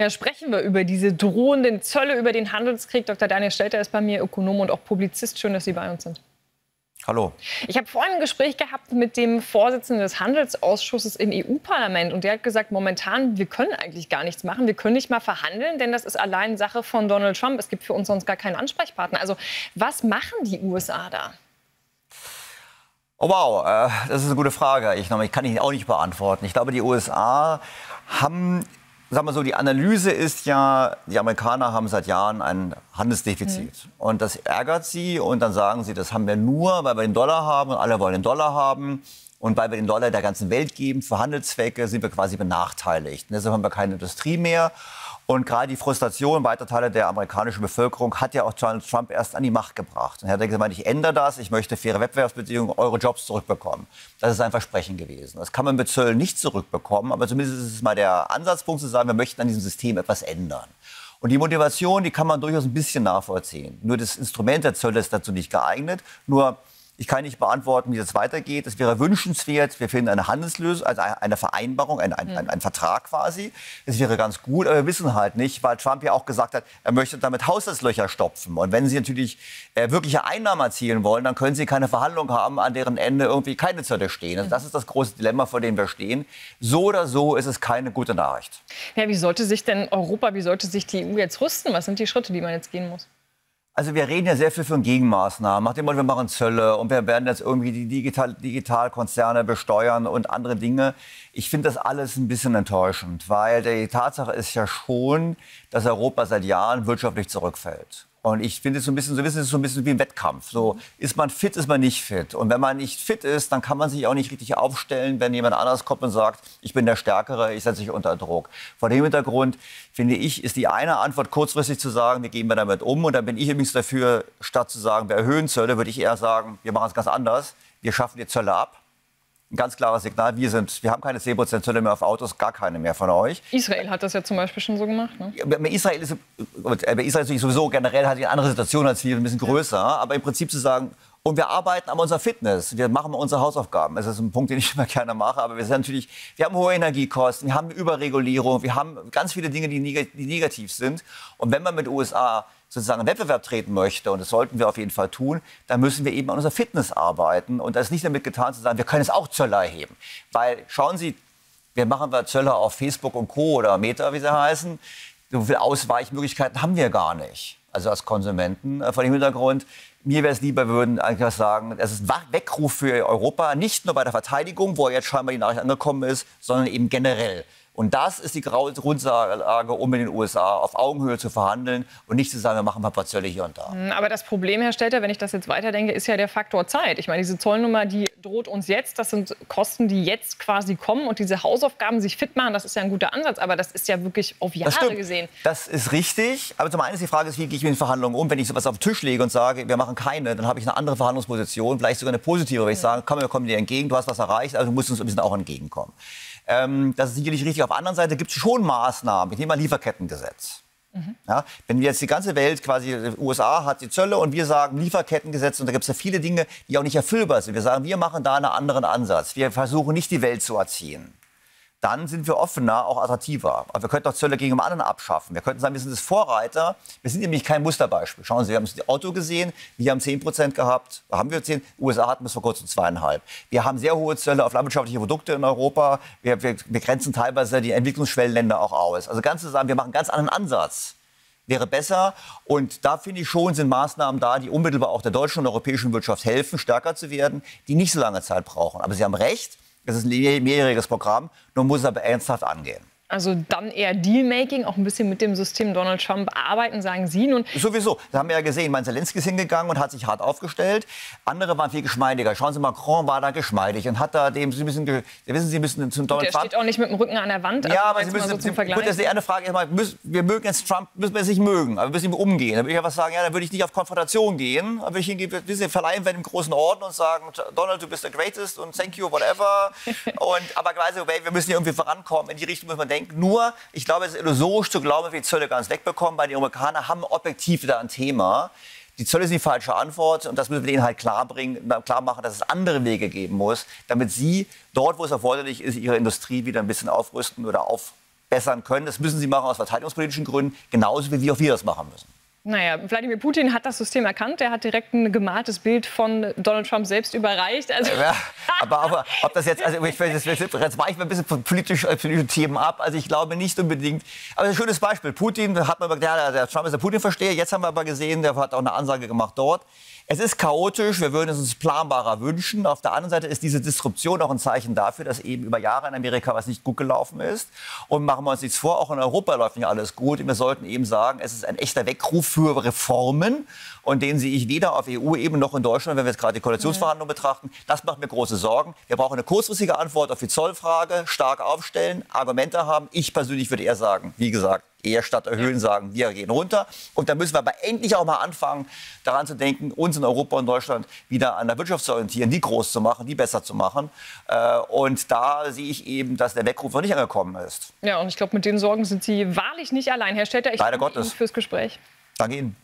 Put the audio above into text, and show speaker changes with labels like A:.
A: Ja, sprechen wir über diese drohenden Zölle, über den Handelskrieg. Dr. Daniel Stelter ist bei mir, Ökonom und auch Publizist. Schön, dass Sie bei uns sind.
B: Hallo.
A: Ich habe vorhin ein Gespräch gehabt mit dem Vorsitzenden des Handelsausschusses im EU-Parlament. Und der hat gesagt, momentan, wir können eigentlich gar nichts machen. Wir können nicht mal verhandeln, denn das ist allein Sache von Donald Trump. Es gibt für uns sonst gar keinen Ansprechpartner. Also was machen die USA da?
B: Oh wow, das ist eine gute Frage. Ich kann Ihnen auch nicht beantworten. Ich glaube, die USA haben, sagen wir so, die Analyse ist ja, die Amerikaner haben seit Jahren ein Handelsdefizit. Und das ärgert sie. Und dann sagen sie, das haben wir nur, weil wir den Dollar haben und alle wollen den Dollar haben. Und weil wir den Dollar der ganzen Welt geben für Handelszwecke, sind wir quasi benachteiligt. Und deshalb haben wir keine Industrie mehr. Und gerade die Frustration weiter Teile der amerikanischen Bevölkerung hat ja auch Donald Trump erst an die Macht gebracht. Und er hat gesagt, ich ändere das, ich möchte faire Wettbewerbsbedingungen, eure Jobs zurückbekommen. Das ist ein Versprechen gewesen. Das kann man mit Zöllen nicht zurückbekommen, aber zumindest ist es mal der Ansatzpunkt zu sagen, wir möchten an diesem System etwas ändern. Und die Motivation, die kann man durchaus ein bisschen nachvollziehen. Nur das Instrument der Zölle ist dazu nicht geeignet. Nur ich kann nicht beantworten, wie das weitergeht. Es wäre wünschenswert, wir finden eine Handelslösung, also eine Vereinbarung, ein Vertrag quasi. Das wäre ganz gut, aber wir wissen halt nicht, weil Trump ja auch gesagt hat, er möchte damit Haushaltslöcher stopfen. Und wenn Sie natürlich wirkliche Einnahmen erzielen wollen, dann können Sie keine Verhandlung haben, an deren Ende irgendwie keine Zölle stehen. Also das ist das große Dilemma, vor dem wir stehen. So oder so ist es keine gute Nachricht.
A: Ja, wie sollte sich denn Europa, wie sollte sich die EU jetzt rüsten? Was sind die Schritte, die man jetzt gehen muss?
B: Also wir reden ja sehr viel von Gegenmaßnahmen. Nach dem Motto, wir machen Zölle und wir werden jetzt irgendwie die Digitalkonzerne besteuern und andere Dinge. Ich finde das alles ein bisschen enttäuschend, weil die Tatsache ist ja schon, dass Europa seit Jahren wirtschaftlich zurückfällt. Und ich finde es so ein bisschen wie ein Wettkampf. So, ist man fit, ist man nicht fit. Und wenn man nicht fit ist, dann kann man sich auch nicht richtig aufstellen, wenn jemand anderes kommt und sagt, ich bin der Stärkere, ich setze dich unter Druck. Vor dem Hintergrund, finde ich, ist die eine Antwort kurzfristig zu sagen, wir gehen damit um. Und dann bin ich übrigens dafür, statt zu sagen, wir erhöhen Zölle, würde ich eher sagen, wir machen es ganz anders. Wir schaffen die Zölle ab. Ein ganz klares Signal, wir haben keine 10% Zölle mehr auf Autos, gar keine mehr von euch.
A: Israel hat das ja zum Beispiel schon so gemacht, ne?
B: Ja, Israel ist natürlich sowieso generell hat eine andere Situation als wir, ein bisschen größer. Aber im Prinzip zu sagen, und wir arbeiten an unserer Fitness, wir machen unsere Hausaufgaben. Das ist ein Punkt, den ich immer gerne mache, aber wir haben hohe Energiekosten, wir haben Überregulierung, wir haben ganz viele Dinge, die negativ sind. Und wenn man mit den USA sozusagen in Wettbewerb treten möchte, und das sollten wir auf jeden Fall tun, dann müssen wir eben an unserer Fitness arbeiten. Und das ist nicht damit getan zu sagen, wir können es auch Zölle erheben. Weil, schauen Sie, wir machen Zölle auf Facebook und Co. oder Meta, wie sie heißen. So viele Ausweichmöglichkeiten haben wir gar nicht. Also als Konsumenten vor dem Hintergrund. Mir wäre es lieber, wir würden eigentlich sagen, es ist ein Weckruf für Europa, nicht nur bei der Verteidigung, wo jetzt scheinbar die Nachricht angekommen ist, sondern eben generell. Und das ist die Grundlage, um mit den USA auf Augenhöhe zu verhandeln und nicht zu sagen, wir machen ein paar Zölle hier und da.
A: Aber das Problem, Herr Stelter, wenn ich das jetzt weiterdenke, ist ja der Faktor Zeit. Ich meine, diese Zollnummer, die droht uns jetzt. Das sind Kosten, die jetzt quasi kommen. Und diese Hausaufgaben, sich fit machen, das ist ja ein guter Ansatz. Aber das ist ja wirklich auf Jahre gesehen.
B: Das ist richtig. Aber zum einen ist die Frage, wie gehe ich mit den Verhandlungen um? Wenn ich sowas auf den Tisch lege und sage, wir machen keine, dann habe ich eine andere Verhandlungsposition, vielleicht sogar eine positive, weil ich sage, komm, wir kommen dir entgegen, du hast was erreicht, also du musst uns ein bisschen auch entgegenkommen. Das ist sicherlich richtig. Auf der anderen Seite gibt es schon Maßnahmen. Ich nehme mal Lieferkettengesetz. Ja, wenn wir jetzt die ganze Welt, quasi die USA hat die Zölle und wir sagen Lieferkettengesetz, und da gibt es ja viele Dinge, die auch nicht erfüllbar sind. Wir sagen, wir machen da einen anderen Ansatz. Wir versuchen nicht die Welt zu erziehen. Dann sind wir offener, auch attraktiver. Aber wir könnten auch Zölle gegen anderen abschaffen. Wir könnten sagen, wir sind das Vorreiter. Wir sind nämlich kein Musterbeispiel. Schauen Sie, wir haben das Auto gesehen. Wir haben 10% gehabt. Haben wir 10? USA hatten bis vor kurzem 2,5. Wir haben sehr hohe Zölle auf landwirtschaftliche Produkte in Europa. Wir grenzen teilweise die Entwicklungsschwellenländer auch aus. Also ganz zu sagen, wir machen einen ganz anderen Ansatz. Wäre besser. Und da finde ich schon, sind Maßnahmen da, die unmittelbar auch der deutschen und europäischen Wirtschaft helfen, stärker zu werden, die nicht so lange Zeit brauchen. Aber Sie haben recht. Das ist ein mehrjähriges Programm, nur muss es aber ernsthaft angehen.
A: Also dann eher Dealmaking, auch ein bisschen mit dem System Donald Trump arbeiten, sagen Sie nun.
B: Sowieso. Das haben wir ja gesehen. Zelensky ist hingegangen und hat sich hart aufgestellt. Andere waren viel geschmeidiger. Schauen Sie, Macron war da geschmeidig und hat da dem ein bisschen, wissen Sie, müssen zum Donald Trump.
A: Der steht auch nicht mit dem Rücken an der Wand.
B: Ja, aber Sie müssen so zum Vergleich. Gut, das ist eine Frage. Wir mögen jetzt Trump, müssen wir es nicht mögen, aber wir müssen ihm umgehen. Da würde ich ja was sagen, ja, dann würde ich nicht auf Konfrontation gehen. Dann würde ich hingehen, wir verleihen wir dem großen Orden und sagen, Donald, du bist der Greatest und thank you, whatever. Aber quasi, wir müssen hier irgendwie vorankommen. In die Richtung muss man denken. Nur, ich glaube, es ist illusorisch zu glauben, dass wir die Zölle ganz wegbekommen, weil die Amerikaner haben objektiv da ein Thema. Die Zölle sind die falsche Antwort und das müssen wir denen halt klar machen, dass es andere Wege geben muss, damit sie dort, wo es erforderlich ist, ihre Industrie wieder ein bisschen aufrüsten oder bessern können. Das müssen sie machen aus verteidigungspolitischen Gründen, genauso wie auch wir das machen müssen.
A: Naja, Wladimir Putin hat das System erkannt. Er hat direkt ein gemaltes Bild von Donald Trump selbst überreicht. Also
B: ja, aber ob das jetzt, also jetzt weiche ich mal ein bisschen von politischen Themen ab. Also ich glaube nicht unbedingt. Aber ein schönes Beispiel. Putin, hat man gesagt, der Trump ist der Putin-Versteher. Jetzt haben wir aber gesehen, der hat auch eine Ansage gemacht dort. Es ist chaotisch, wir würden es uns planbarer wünschen. Auf der anderen Seite ist diese Disruption auch ein Zeichen dafür, dass eben über Jahre in Amerika was nicht gut gelaufen ist. Und machen wir uns nichts vor, auch in Europa läuft nicht alles gut. Und wir sollten eben sagen, es ist ein echter Weckruf für Reformen. Und den sehe ich weder auf EU-Ebene noch in Deutschland, wenn wir jetzt gerade die Koalitionsverhandlungen betrachten. Das macht mir große Sorgen. Wir brauchen eine kurzfristige Antwort auf die Zollfrage, stark aufstellen, Argumente haben. Ich persönlich würde eher sagen, wie gesagt, eher statt erhöhen sagen, wir gehen runter. Und da müssen wir aber endlich auch mal anfangen, daran zu denken, uns in Europa und Deutschland wieder an der Wirtschaft zu orientieren, die groß zu machen, die besser zu machen. Und da sehe ich eben, dass der Weckruf noch nicht angekommen ist.
A: Ja, und ich glaube, mit den Sorgen sind Sie wahrlich nicht allein. Herr Stelter, ich danke Ihnen fürs Gespräch.
B: Danke Ihnen.